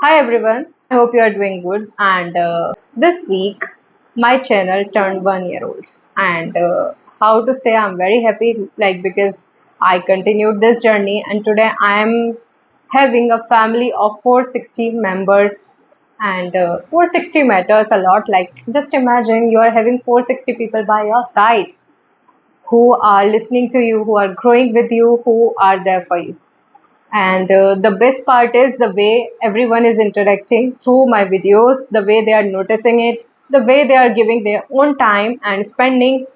Hi everyone, I hope you are doing good. And this week, my channel turned 1 year old. And how to say, I'm very happy, like because I continued this journey, and today I am having a family of 460 members. And 460 matters a lot. Like, just imagine you are having 460 people by your side who are listening to you, who are growing with you, who are there for you. And the best part is the way everyone is interacting through my videos, the way they are noticing it, the way they are giving their own time and spending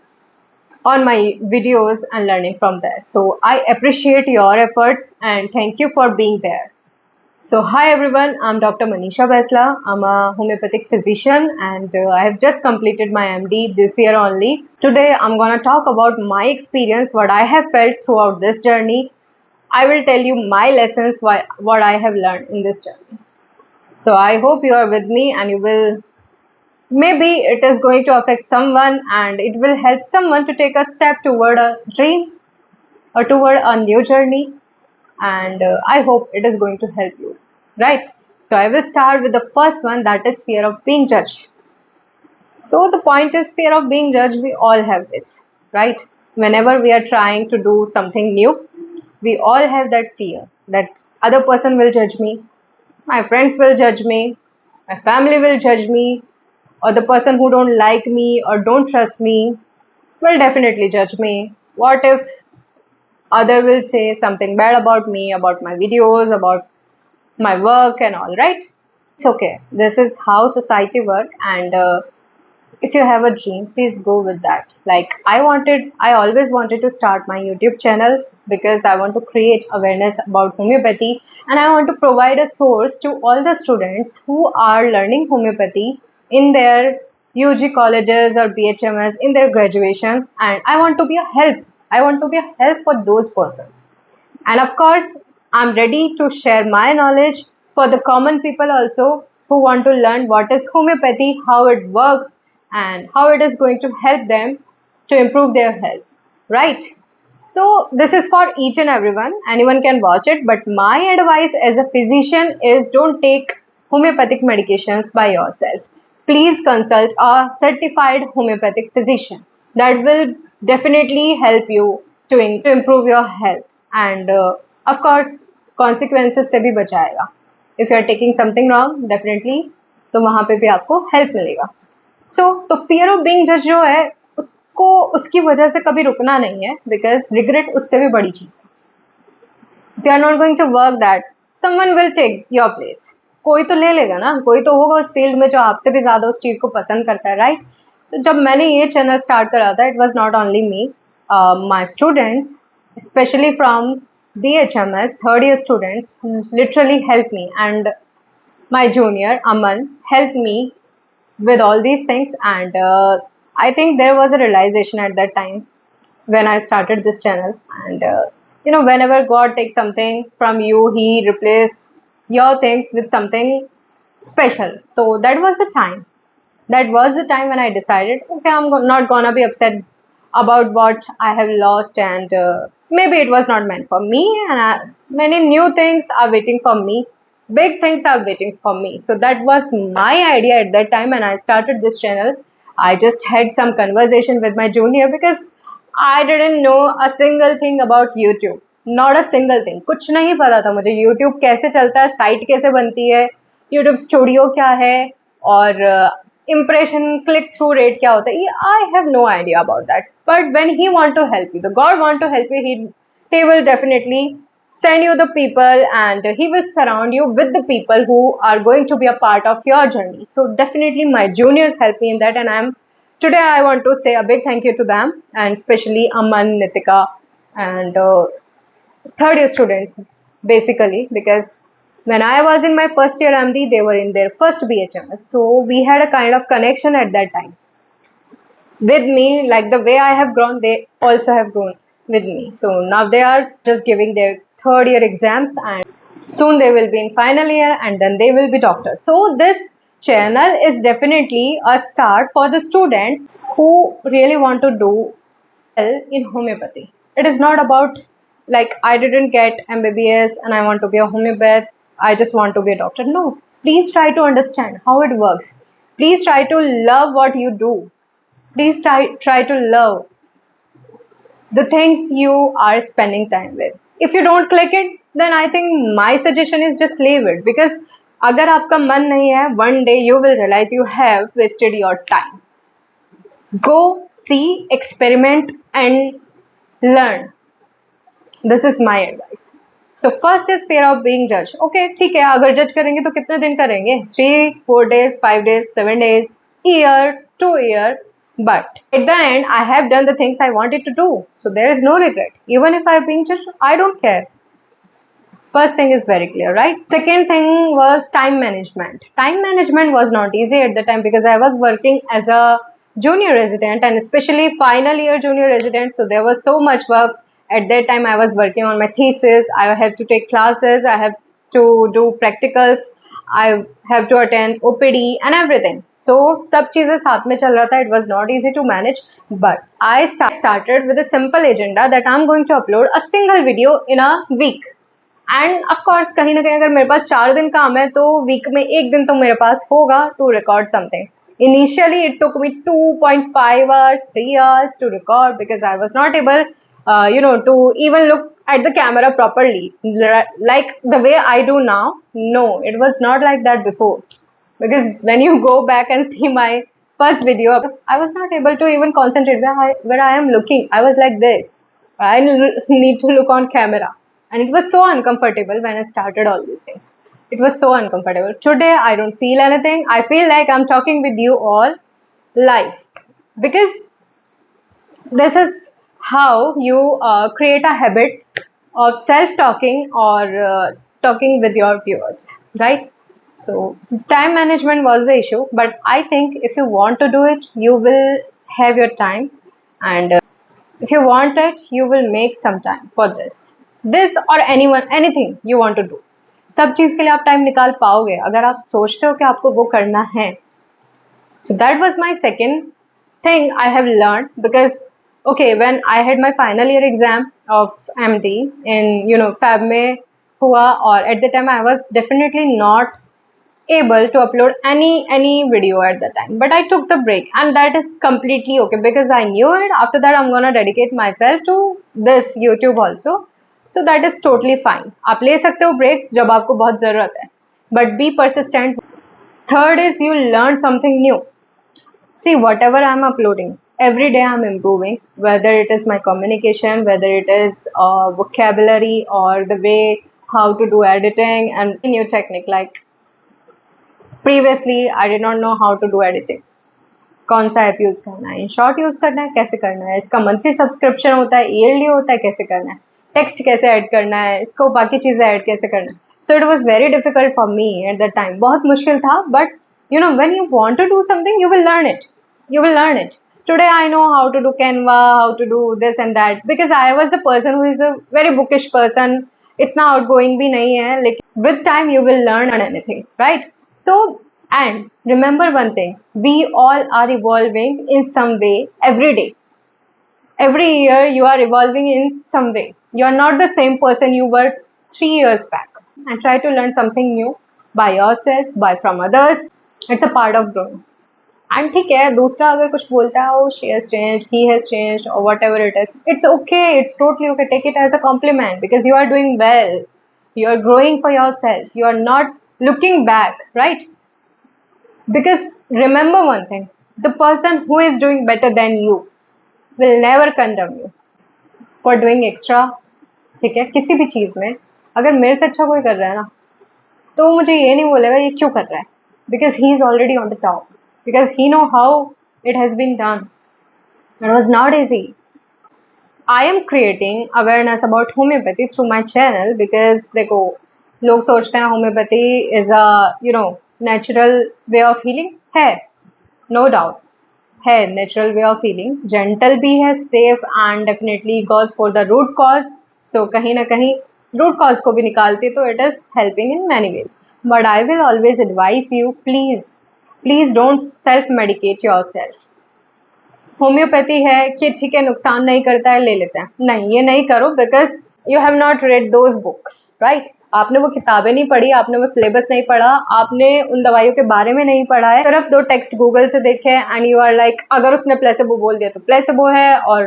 on my videos and learning from there. So I appreciate your efforts and thank you for being there. So hi everyone, I'm Dr. Manisha Baisla. I'm a homeopathic physician and I have just completed my MD this year only. Today I'm going to talk about my experience, what I have felt throughout this journey. I will tell you my lessons, what I have learned in this journey. So I hope you are with me and you will, maybe it is going to affect someone and it will help someone to take a step toward a dream or toward a new journey. And I hope it is going to help you, right? So I will start with the first one, that is fear of being judged. So the point is fear of being judged, we all have this, right? Whenever we are trying to do something new, we all have that fear that other person will judge me, my friends will judge me, my family will judge me, or the person who don't like me or don't trust me will definitely judge me. What if other will say something bad about me, about my videos, about my work and all, right? It's okay. This is how society work, and if you have a dream, please go with that. Like I always wanted to start my YouTube channel because I want to create awareness about homeopathy and I want to provide a source to all the students who are learning homeopathy in their UG colleges or BHMS in their graduation, and I want to be a help. I want to be a help for those persons. And of course, I'm ready to share my knowledge for the common people also who want to learn what is homeopathy, how it works, and how it is going to help them to improve their health. Right? So, this is for each and everyone. Anyone can watch it, but my advice as a physician is don't take homeopathic medications by yourself. Please consult a certified homeopathic physician. That will definitely help you to improve your health, and of course consequences से भी बचाएगा. If you are taking something wrong, definitely तो वहाँ पे भी आपको help मिलेगा. तो fear of being judged जो है उसको उसकी वजह से कभी रुकना नहीं है, because regret उससे भी बड़ी चीज़ है. If you are not going to work that, someone will take your place. कोई तो ले लेगा ना, कोई तो होगा उस फील्ड में जो आपसे भी ज़्यादा उस चीज़ को पसंद करता है, राइट? सो जब मैंने ये चैनल स्टार्ट करा था, it was not only me, my students, especially from BHMS, third year students, literally helped me, and my junior Aman helped me with all these things, and I think there was a realization at that time when I started this channel, and whenever God takes something from you, He replaces your things with something special. So that was the time. That was the time when I decided, okay, not gonna be upset about what I have lost, and maybe it was not meant for me, and many new things are waiting for me. Big things are waiting for me. So that was my idea at that time, and I started this channel. I just had some conversation with my junior because I didn't know a single thing about YouTube. Not a single thing. कुछ नहीं पता था मुझे YouTube कैसे चलता है, site कैसे बनती है, YouTube स्टूडियो क्या है, और impression click through rate क्या होता है. I have no idea about that. But when He want to help you, the God want to help you, He will definitely send you the people, and He will surround you with the people who are going to be a part of your journey. So definitely my juniors helped me in that, and today I want to say a big thank you to them, and especially Aman, Nitika, and third year students, basically, because when I was in my first year MD, they were in their first BHMS. So we had a kind of connection at that time with me, like the way I have grown, they also have grown with me. So now they are just giving their third year exams, and soon they will be in final year, and then they will be doctors. So this channel is definitely a start for the students who really want to do well in homeopathy. It is not about like I didn't get MBBS and I want to be a homeopath, I just want to be a doctor. No, Please try to understand how it works. Please try to love what you do. Please try to love the things you are spending time with. If you don't click it, then I think my suggestion is just leave it, because अगर आपका मन नहीं है, one day you will realize you have wasted your time. Go, see, experiment and learn. This is my advice. So first is fear of being judged. Okay, ठीक है, अगर जज करेंगे तो कितने दिन करेंगे? 3, 4 days, 5 days, 7 days, year, 2 year. But at the end, I have done the things I wanted to do. So there is no regret. Even if I've been judged, I don't care. First thing is very clear, right? Second thing was time management. Time management was not easy at the time because I was working as a junior resident, and especially final year junior resident. So there was so much work. At that time, I was working on my thesis. I have to take classes. I have to do practicals. I have to attend OPD and everything. So सब चीजें साथ में चल रहा था. It was not easy to manage, but I started with a simple agenda that I'm going to upload a single video in a week. And of course कहीं ना कहीं अगर मेरे पास 4 दिन काम है तो वीक में 1 दिन तो मेरे पास होगा to record something. Initially it took me 2.5 hours, 3 hours to record because I was not able to even look at the camera properly like the way I do now. No, it was not like that before, because when you go back and see my first video, I was not able to even concentrate where I am looking. I was like this. I need to look on camera. And it was so uncomfortable when I started all these things. It was so uncomfortable. Today, I don't feel anything. I feel like I'm talking with you all live. Because this is how you create a habit of self-talking or talking with your viewers, right? So, time management was the issue. But I think if you want to do it, you will have your time. And if you want it, you will make some time for this or anything you want to do. सब चीज के लिए आप time निकाल पाओगे अगर आप सोचते हो कि आपको वो करना है. So that was my second thing I have learned, because okay, when I had my final year exam of MD in Feb में हुआ, और at the time I was definitely not able to upload any video at the time, but I took the break, and that is completely okay because I knew it. After that I'm gonna dedicate myself to this YouTube also. So that is totally fine. आप ले सकते हो break जब आपको बहुत ज़रूरत है, but be persistent. Third is you learn something new. See, whatever I'm uploading, every day I'm improving, whether it is my communication, whether it is vocabulary, or the way how to do editing and new technique. Like previously I did not know how to do editing. कौन सा app use करना है, InShot use करना है, कैसे करना है, इसका मंथली सब्सक्रिप्शन होता है, ईयरली होता है, कैसे करना है, टेक्स्ट कैसे ऐड करना है, इसको बाकी चीज़ें ऐड कैसे करना है. So it was very difficult for me at the time. बहुत मुश्किल था, but when you want to do something, you will learn it. Today I know how to do Canva, how to do this and that, because I was the person who is a very bookish person. इतना outgoing भी नहीं है, लेकिन with time you will learn anything, right? So, and remember one thing, we all are evolving in some way every day. Every year you are evolving in some way. You are not the same person you were 3 years back. And try to learn something new by yourself, by from others. It's a part of growing. And ठीक है, दूसरा अगर कुछ बोलता है, oh, she has changed, he has changed, or whatever it is, it's okay, it's totally okay. Take it as a compliment because you are doing well. You are growing for yourself. You are not looking back, right? Because remember one thing, the person who is doing better than you will never condemn you for doing extra. ठीक है, किसी भी चीज़ में अगर मेरे से अच्छा कोई कर रहा है ना, तो मुझे ये नहीं बोलेगा ये क्यों कर रहा है, because he is already on the top, because he know how it has been done. It was not easy. I am creating awareness about homeopathy through my channel because देखो, लोग सोचते हैं homeopathy is a natural way of healing. है, no doubt, है natural way of healing, gentle भी है, safe, and definitely goes for the root cause. So कहीं ना कहीं root cause को भी निकालती तो it is helping in many ways. But I will always advise you, please don't self medicate yourself. Homeopathy है कि ठीक है नुकसान नहीं करता है, ले लेते हैं, नहीं, ये नहीं करो, because you have not read those books, right? आपने वो किताबें नहीं पढ़ी, आपने वो सिलेबस नहीं पढ़ा, आपने उन दवाइयों के बारे में नहीं पढ़ा है, सिर्फ 2 टेक्स्ट गूगल से देखे एंड यू आर लाइक अगर उसने प्लेसेबो बोल दिया तो प्लेसेबो है, और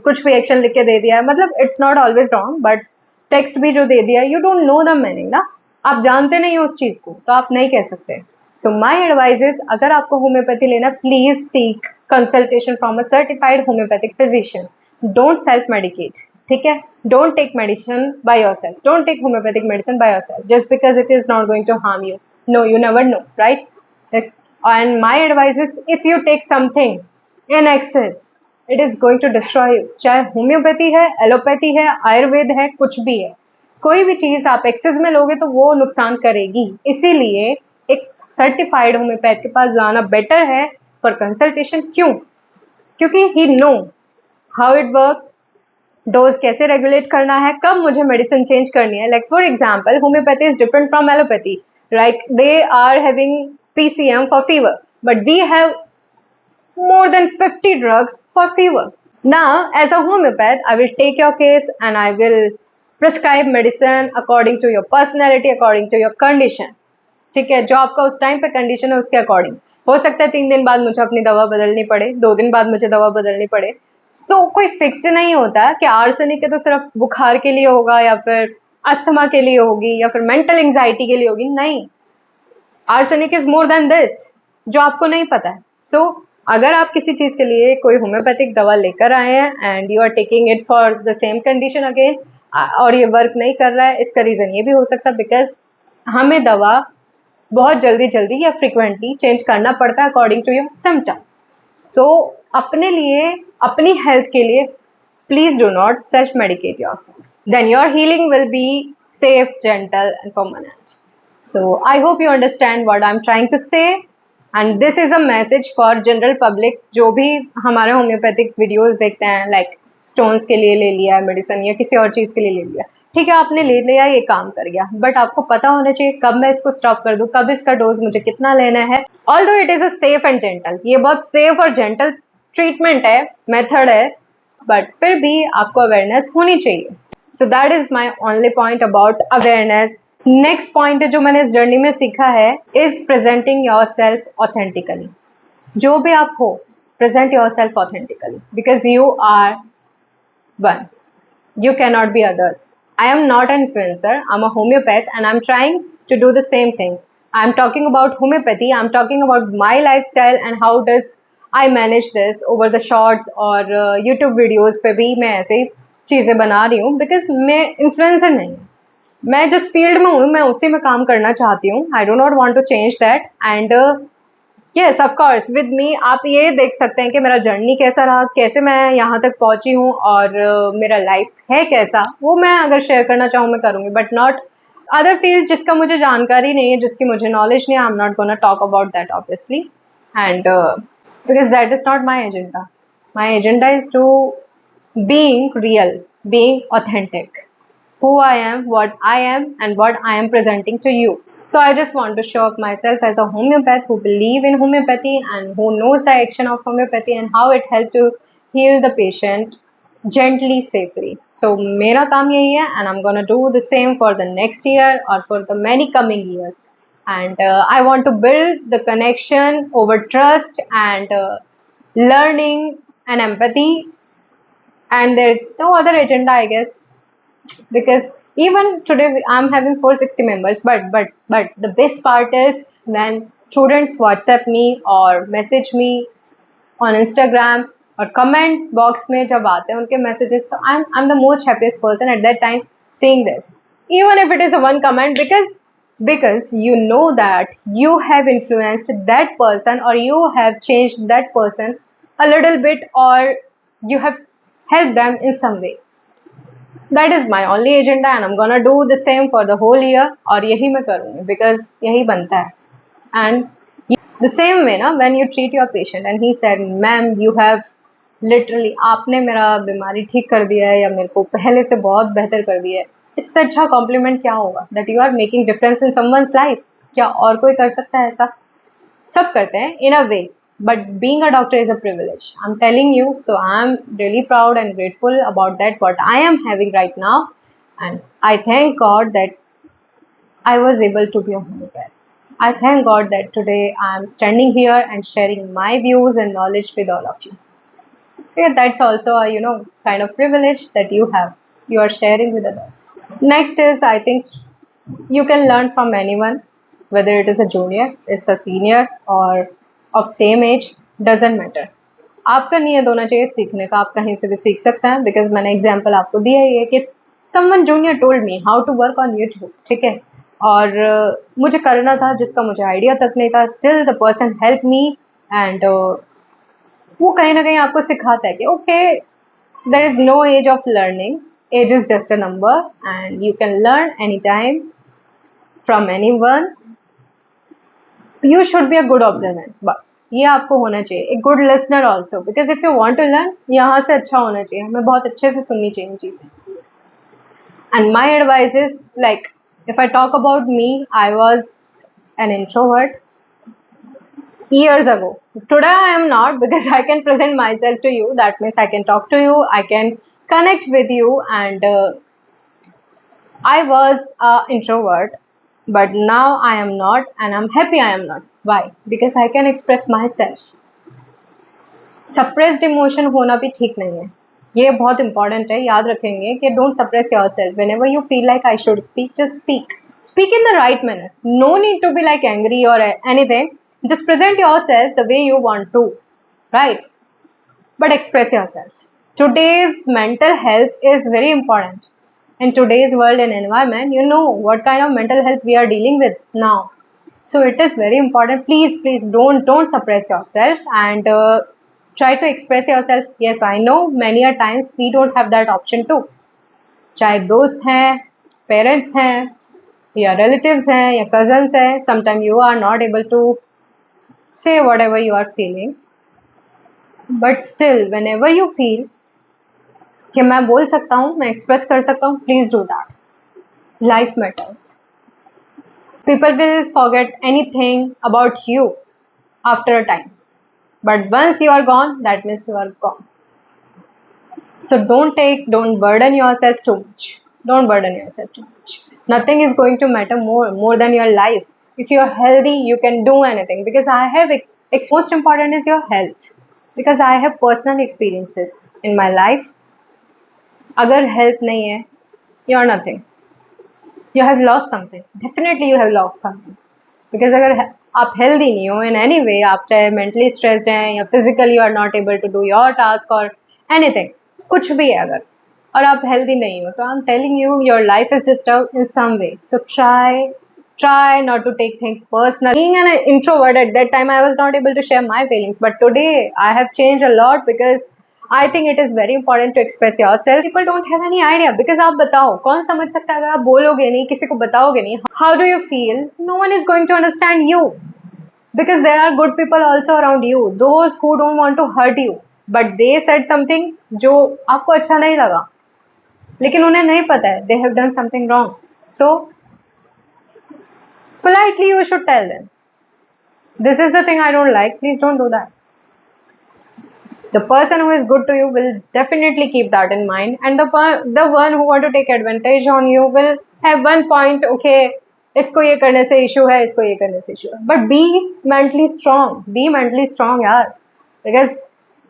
कुछ भी एक्शन लिख के दे दिया है, मतलब it's not always wrong, but text भी जो दे दिया, you don't know the meaning ना, आप जानते नहीं हो उस चीज को, तो आप नहीं कह सकते. सो माई एडवाइस इज, अगर आपको होम्योपैथी लेना, please seek consultation from a certified homeopathic physician. Don't self medicate, ठीक है? Don't take medicine by yourself, don't take homeopathic medicine by yourself just because it is not going to harm you. No, you never know, right? And my advice is, if you take something in excess, it is going to destroy you. चाहे homeopathy है, allopathy है, आयुर्वेद है, कुछ भी है, कोई भी चीज आप एक्सेस में लोगे तो वो नुकसान करेगी. इसीलिए एक सर्टिफाइड होम्योपैथ के पास जाना बेटर है फॉर कंसल्टेशन. क्यों? क्योंकि he know how it work, dose कैसे रेगुलेट करना है, कब मुझे मेडिसिन चेंज करनी है. Like for example, homeopathy is different from allopathy. Like they are having PCM for fever, but we have more than 50 drugs for fever. Now, as a homeopath, I will take your case and I will prescribe medicine according to your personality, according to your condition. ठीक है, जो आपका उस time पे condition है उसके according. हो सकता है 3 दिन बाद मुझे अपनी दवा बदलनी पड़े, 2 दिन बाद मुझे दवा बदलनी पड़े. सो कोई फिक्स नहीं होता कि आर्सेनिक है तो सिर्फ बुखार के लिए होगा, या फिर अस्थमा के लिए होगी, या फिर मेंटल एंजाइटी के लिए होगी. नहीं, arsenic is more than this, जो आपको नहीं पता है. सो अगर आप किसी चीज के लिए कोई होम्योपैथिक दवा लेकर आए हैं and you are taking it for the same condition again, और ये वर्क नहीं कर रहा है, इसका रीजन ये भी हो सकता है बिकॉज हमें दवा बहुत जल्दी जल्दी या फ्रिक्वेंटली चेंज करना पड़ता है अकॉर्डिंग टू योर सिम्टम्स. सो अपने लिए, अपनी हेल्थ के लिए, please do not self-medicate yourself. Then your healing will be safe, gentle and permanent. So I hope you understand what I'm trying to say, and this is a message for general public जो भी हमारे homeopathic videos देखते हैं, like stones के लिए ले लिया medicine या किसी और चीज़ के लिए ले लिया, ठीक है, आपने ले लिया, ये काम कर गया, बट आपको पता होना चाहिए कब मैं इसको स्टॉप कर दूँ, कब इसका डोज मुझे कितना लेना है. Although it is a safe and gentle, ये बहुत सेफ और जेंटल ट्रीटमेंट है, मेथड है, बट फिर भी आपको अवेयरनेस होनी चाहिए. So that is my only point about awareness. Next point जो मैंने इस जर्नी में सीखा है is presenting yourself authentically. जो भी आप हो, present yourself authentically because you are one, you cannot be others. I am not an influencer, I'm a homeopath and I'm trying to do the same thing. I'm talking about homeopathy, I'm talking about my lifestyle and how does I manage this over the shorts और YouTube videos पे भी मैं ऐसे चीज़ें बना रही हूँ because मैं इन्फ्लुएंसर नहीं हूँ, मैं जिस फील्ड में हूँ मैं उसी में काम करना चाहती हूँ. I do not want to change that and yes of course with me आप ये देख सकते हैं कि मेरा जर्नी कैसा रहा, कैसे मैं यहाँ तक पहुँची हूँ और मेरा लाइफ है कैसा, वो मैं अगर शेयर करना चाहूँ मैं करूँगी, बट नॉट अदर फील्ड जिसका मुझे जानकारी नहीं है, जिसकी मुझे नॉलेज नहीं है. I am not gonna talk about that obviously and because that is not my agenda. My agenda is to being real, being authentic, who I am, what I am and what I am presenting to you. So I just want to show up myself as a homeopath who believe in homeopathy and who knows the action of homeopathy and how it helps to heal the patient gently, safely. So मेरा काम यही है and I'm gonna do the same for the next year or for the many coming years. And I want to build the connection over trust and learning and empathy, and there's no other agenda I guess, because even today I'm having 460 members, but the best part is when students WhatsApp me or message me on Instagram और comment box में जब आते हैं उनके messages, तो I'm the most happiest person at that time seeing this, even if it is a one comment, because you know that you have influenced that person or you have changed that person a little bit or you have helped them in some way. That is my only agenda and I'm gonna do the same for the whole year और यही मैं करूँगी because यही बनता है. And the same way ना, when you treat your patient and he said ma'am you have literally आपने मेरा बीमारी ठीक कर दिया है या मेरे को पहले से बहुत बेहतर कर दिया है, इससे अच्छा कॉम्प्लीमेंट क्या होगा. That you are making difference in someone's life. क्या और कोई कर सकता है ऐसा? सब करते हैं in a way, but being a doctor is a privilege. I am telling you, so I am really proud and grateful about that what I am having right now, and I thank God that I was able to be a homeopath. I thank God that today I am standing here and sharing my views and knowledge with all of you. Yeah, that's also a kind of privilege that you have. You are sharing with others. Next is, I think you can learn from anyone, whether it is a junior, it's a senior, or of same age, doesn't matter. आपका नियत होना चाहिए सीखने का, आप कहीं से भी सीख सकते हैं, बिकॉज मैंने एग्जाम्पल आपको दिया ही है कि someone junior told me how to work on YouTube, ठीक है, और मुझे करना था जिसका मुझे आइडिया तक नहीं था, still the person help me, and वो कहीं ना कहीं आपको सिखाता है कि okay, there is no age of learning, age is just a number and you can learn any time from anyone. You should be a good observant, बस ये आपको होना चाहिए. A good listener also, because if you want to learn, यहाँ से अच्छा होना चाहिए, हमें बहुत अच्छे से सुननी चाहिए चीज़ें. And my advice is like, if I talk about me, I was an introvert years ago. Today I am not, because I can present myself to you. That means I can talk to you, I can connect with you, and I was an introvert, but now I am not, and I'm happy I am not. Why? Because I can express myself. Suppressed emotion होना भी ठीक नहीं है, ये बहुत important है. याद रखेंगे कि don't suppress your self. When ever you feel like I should speak, just speak in the right manner. No need to be like angry or anything. Just present yourself the way you want to, right? But express yourself. Today's mental health is very important. In today's world and environment, you know what kind of mental health we are dealing with now. So it is very important. Please don't suppress yourself, and try to express yourself. Yes, I know many a times we don't have that option too. चाहे दोस्त हैं, parents हैं, या relatives हैं, या cousins हैं, sometime you are not able to say whatever you are feeling, but still whenever you feel कि मैं बोल सकता हूँ, मैं एक्सप्रेस कर सकता हूँ, please do that. Life matters. People will forget anything about you after a time, but once you are gone, that means you are gone. So don't burden yourself too much. Don't burden yourself too much. Nothing is going to matter more than your life. If you are healthy, you can do anything, because I have most important is your health, because I have personally experienced this in my life. अगर health नहीं है, you are nothing. You have lost something. Definitely you have lost something. Because अगर आप healthy नहीं हो in any way, आप चाहे mentally stressed हैं या physically you are not able to do your task और एनीथिंग, कुछ भी है अगर, और आप हेल्दी नहीं हो, तो I am telling you your life is disturb in some way. So try not to take things personal. Being an introvert at that time, I was not able to share my feelings, but today I have changed a lot, because I think it is very important to express yourself. People don't have any idea, because आप बताओ कौन समझ सकता है अगर आप बोलोगे नहीं, किसी को बताओगे नहीं. How do you feel? No one is going to understand you, because there are good people also around you, those who don't want to hurt you, but they said something जो आपको अच्छा नहीं लगा, लेकिन उन्हें नहीं पता है they have done something wrong. So politely you should tell them, this is the thing I don't like, please don't do that. The person who is good to you will definitely keep that in mind, and the one who want to take advantage on you will have one point, okay, इसको ये करने से issue है, इसको ये करने से issue है. But be mentally strong यार, because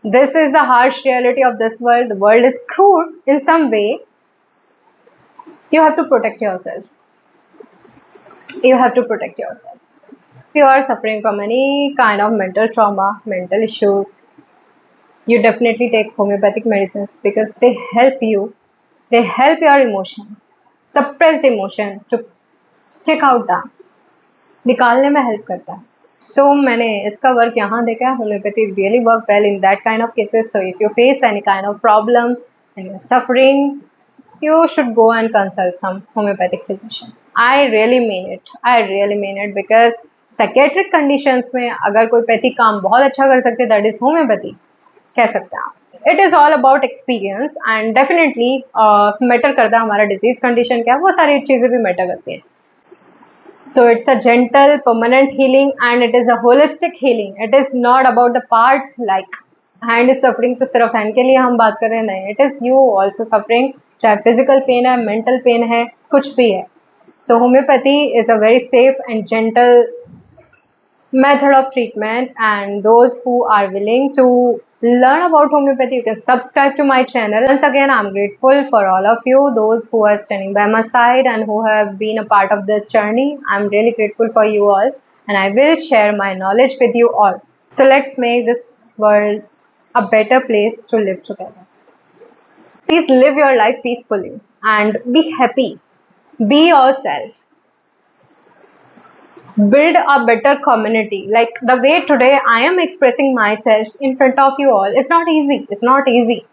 this is the harsh reality of this world. The world is cruel in some way. You have to protect yourself. If you are suffering from any kind of mental trauma, mental issues, you definitely take homeopathic medicines, because they help your emotions, suppressed emotion, to check out that, निकालने में help करता है. So मैंने इसका work यहाँ देखा है. Homeopathy really work well in that kind of cases. So if you face any kind of problem and you're suffering, you should go and consult some homeopathic physician. I really mean it, because psychiatric conditions में अगर कोई pathy काम बहुत अच्छा कर सकते, that is homeopathy, कह सकते हैं आप. It is all about experience, and definitely matter करता है हमारा डिजीज कंडीशन क्या है, वो सारी चीज़ें भी मैटर करती हैं. So it's a gentle permanent healing, and it is a holistic healing. It is not about the parts, like hand is suffering तो सिर्फ हैंड के लिए हम बात कर रहे हैं, नहीं, it is you also suffering, चाहे फिजिकल पेन है, मेंटल पेन है, कुछ भी है. So homeopathy is a very safe and gentle method of treatment, and those who are willing to learn about homeopathy, you can subscribe to my channel. Once again, I'm grateful for all of you, those who are standing by my side and who have been a part of this journey. I'm really grateful for you all, and I will share my knowledge with you all. So let's make this world a better place to live together. Please live your life peacefully and be happy. Be yourself. Build a better community. Like the way today I am expressing myself in front of you all, it's not easy,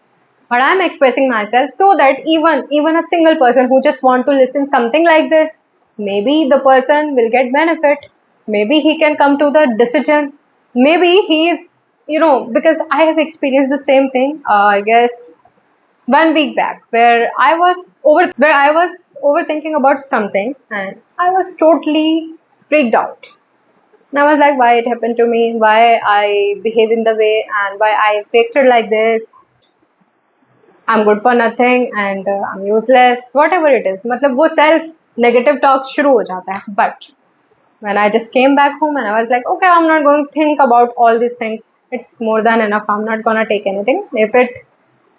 but I'm expressing myself so that even a single person who just want to listen something like this, maybe the person will get benefit, maybe he can come to the decision, maybe he is, because I have experienced the same thing, I guess 1 week back, where I was overthinking about something, and I was totally freaked out. And I was like, why it happened to me, why I behave in the way, and why I reacted like this. I'm good for nothing, and I'm useless, whatever it is. मतलब वो self negative talk शुरू हो जाता है. But when I just came back home and I was like, okay, I'm not going to think about all these things. It's more than enough. I'm not gonna take anything.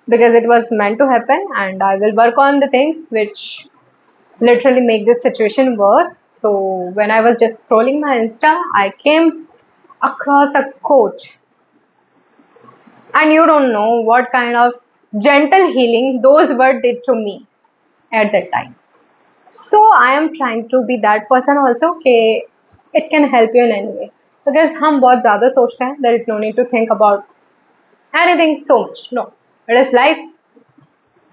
Because it was meant to happen, and I will work on the things which literally make this situation worse. So when I was just scrolling my Insta, I came across a quote, and you don't know what kind of gentle healing those words did to me at that time. So I am trying to be that person also, कि it can help you in any way. Because हम बहुत ज़्यादा सोचते हैं, there is no need to think about anything so much. No, it is life.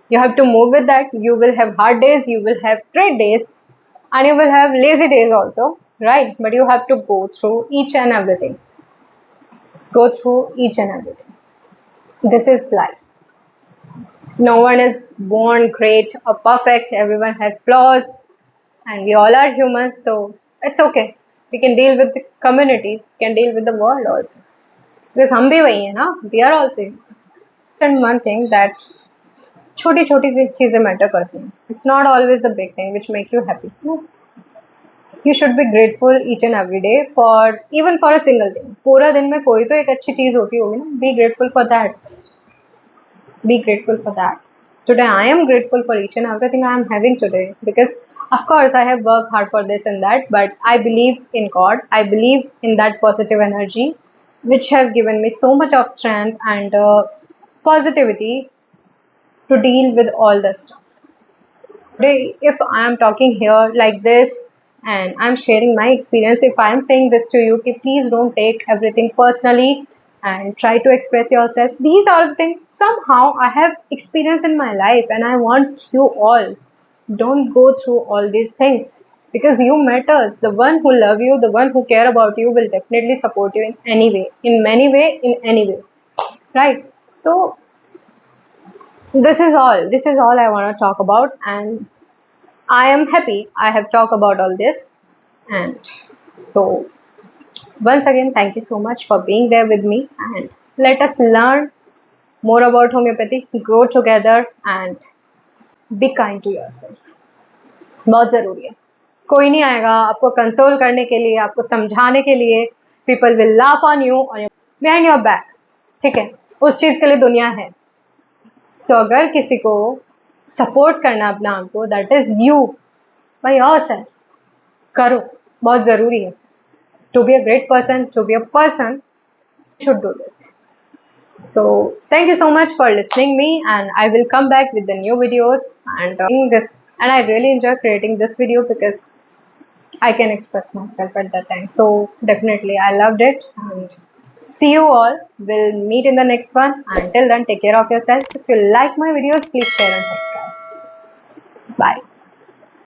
You have to move with that. You will have hard days, you will have great days, and you will have lazy days also, right? But you have to go through each and everything. Go through each and everything. This is life. No one is born great or perfect. Everyone has flaws, and we all are humans, so it's okay. We can deal with the community, we can deal with the world also. Because हम भी वही हैं ना, we are also humans. And one thing that छोटी छोटी सी चीज़ें matter करती हैं. It's not always the big thing which make you happy. No. You should be grateful each and every day for even for a single thing. पूरा दिन में कोई तो एक अच्छी चीज़ होती होगी ना. Be grateful for that. Be grateful for that. Today I am grateful for each and everything I am having today, because of course I have worked hard for this and that, but I believe in God. I believe in that positive energy which have given me so much of strength and positivity to deal with all the stuff. Today, if I am talking here like this and I'm sharing my experience, if I am saying this to you, please don't take everything personally and try to express yourself. These are the things somehow I have experienced in my life, and I want you all, don't go through all these things, because you matters. The one who love you, the one who care about you will definitely support you in any way, in many way, in any way, right? So this is all I want to talk about, and I am happy I have talked about all this. And so once again, thank you so much for being there with me, and let us learn more about homeopathy, grow together, and be kind to yourself. बहुत ज़रूरी है. कोई नहीं आएगा आपको console करने के लिए, आपको समझाने के लिए. People will laugh on you or behind your back. ठीक है, उस चीज़ के लिए दुनिया है. सो अगर किसी को सपोर्ट करना अपना आप को, that is you by yourself. करो, बहुत ज़रूरी है. To be a great person, to be a person, should do this. So thank you so much for listening me, and I will come back with the new videos and I really enjoy creating this video because I can express myself at that time. So definitely I loved it, and see you all. We'll meet in the next one. Until then, take care of yourself. If you like my videos, please share and subscribe. Bye.